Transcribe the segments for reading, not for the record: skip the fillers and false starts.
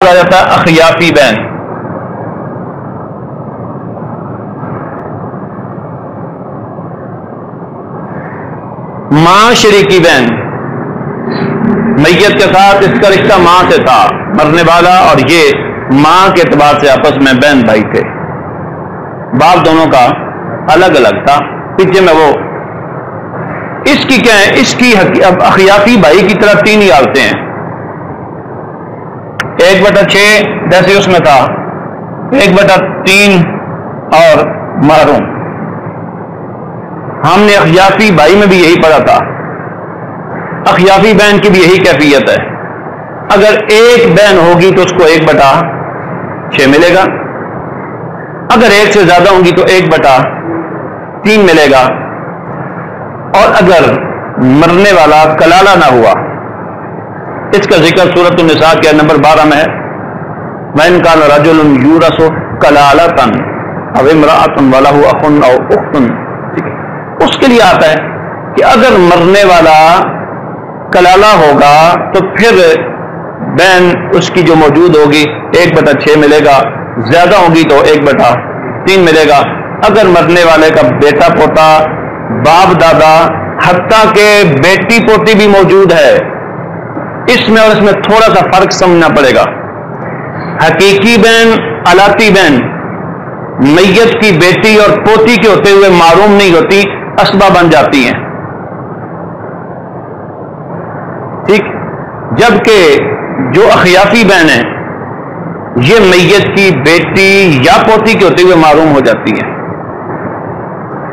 आ जाता है अखियाफी बहन। मां शरीकी बहन, मैयत के साथ इसका रिश्ता मां से था, मरने वाला और ये मां के एतबार से आपस में बहन भाई थे। बाप दोनों का अलग अलग था। पीछे में वो इसकी क्या है, इसकी अखियाफी भाई की तरह तीन ही हालतें हैं। 1/6 जैसे उसमें था, 1/3 और महरूम। हमने अखियाफी भाई में भी यही पढ़ा था। अखियाफी बहन की भी यही कैफियत है। अगर एक बहन होगी तो उसको 1/6 मिलेगा, अगर एक से ज्यादा होंगी तो 1/3 मिलेगा, और अगर मरने वाला कलाला ना हुआ, इसका जिक्र सूरत निसा के नंबर 12 में है। वैन कान रजुलन यूरसु कलालतन अव इमराअतन वलहु अखुन औ उख्तुन, उसके लिए आता है कि अगर मरने वाला कलाला होगा तो फिर बहन उसकी जो मौजूद होगी 1/6 मिलेगा, ज्यादा होगी तो 1/3 मिलेगा। अगर मरने वाले का बेटा पोता, बाप दादा, हत्ता के बेटी पोती भी मौजूद है, इसमें और इसमें थोड़ा सा फर्क समझना पड़ेगा। हकीकी बहन, अलाती बहन मैयत की बेटी और पोती के होते हुए मारूम नहीं होती, असबा बन जाती हैं, ठीक। जबकि जो अखियाफी बहन है ये मैयत की बेटी या पोती के होते हुए मारूम हो जाती हैं।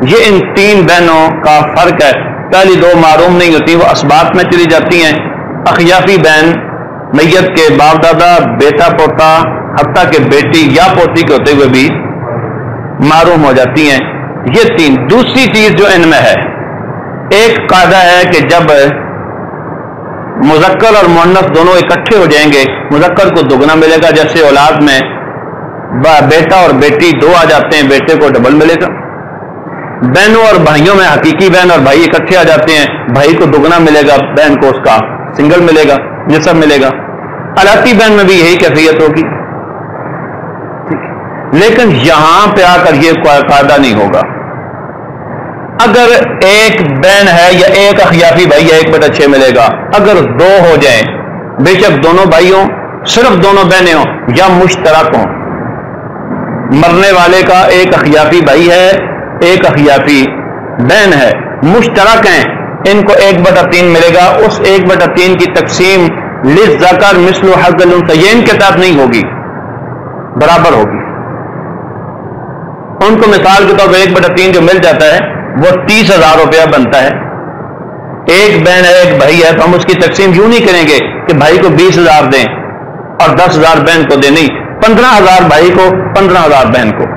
ये इन तीन बहनों का फर्क है। पहली दो मारूम नहीं होती, वो असबात में चली जाती हैं। अखियाफी बहन मैयत के बाप दादा, बेटा पोता, हत्ता के बेटी या पोती के होते हुए भी मारूम हो जाती हैं। ये तीन। दूसरी चीज जो इनमें है, एक कायदा है कि जब मुज़क्कर और मुअन्नस दोनों इकट्ठे हो जाएंगे, मुज़क्कर को दुगना मिलेगा। जैसे औलाद में बेटा और बेटी दो आ जाते हैं, बेटे को डबल मिलेगा। बहनों और भाइयों में हकीकी बहन और भाई इकट्ठे आ जाते हैं, भाई को दुगना मिलेगा, बहन को उसका सिंगल मिलेगा, निसब मिलेगा। अलाती बहन में भी यही कैफियत होगी, लेकिन यहां पे आकर ये कायदा नहीं होगा। अगर एक बहन है या एक अखियाफी भाई है, 1/6 मिलेगा। अगर दो हो जाएं, बेशक दोनों भाई हों, सिर्फ दोनों बहनें हों, या मुश्तरक हों, मरने वाले का एक अखियाफी भाई है, एक अखियाफी बहन है, मुश्तरक हैं, इनको 1/3 मिलेगा। उस 1/3 की तकसीम लिज़्ज़कर मिस्लु हज़्ज़िल उन्सयैन के तहत नहीं होगी, बराबर होगी। उनको मिसाल के तौर पर 1/3 जो मिल जाता है वो 30,000 रुपया बनता है। एक बहन है, एक भाई है, तो हम उसकी तकसीम यूं नहीं करेंगे कि भाई को 20,000 दें और 10,000 बहन को दें, नहीं, 15,000 भाई को, 15,000 बहन को।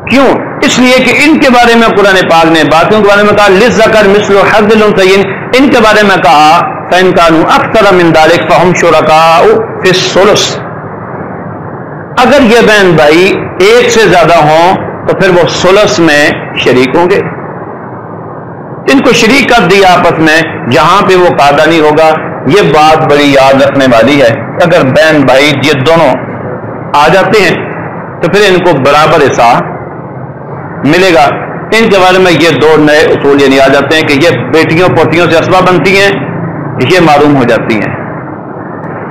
क्यों? इसलिए कि इनके बारे में कुरान पाक ने बातों के बारे में कहा लिज़्ज़कर मिस्लु हज़्ज़िल उन्सयैन, इनके बारे में कहा फ़इन कानू अक्सर मिन ज़ालिक फ़हुम शुरकाउ फ़िस्सुलुस। अगर ये बहन भाई एक से ज्यादा हों तो फिर वो सुलस में शरीक होंगे। इनको शरीक कर दिया आपस में, जहां पे वो कायदा नहीं होगा। ये बात बड़ी याद रखने वाली है। अगर बहन भाई ये दोनों आ जाते हैं तो फिर इनको बराबर हिस्सा मिलेगा। इनके बारे में ये दो नए उसूल यानी आ जाते हैं कि ये बेटियों पोतियों से असबा बनती हैं, ये मालूम हो जाती हैं।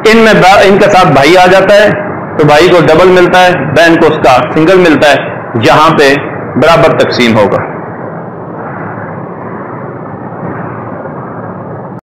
इनमें इनके साथ भाई आ जाता है तो भाई को डबल मिलता है, बहन को उसका सिंगल मिलता है, जहां पे बराबर तकसीम होगा।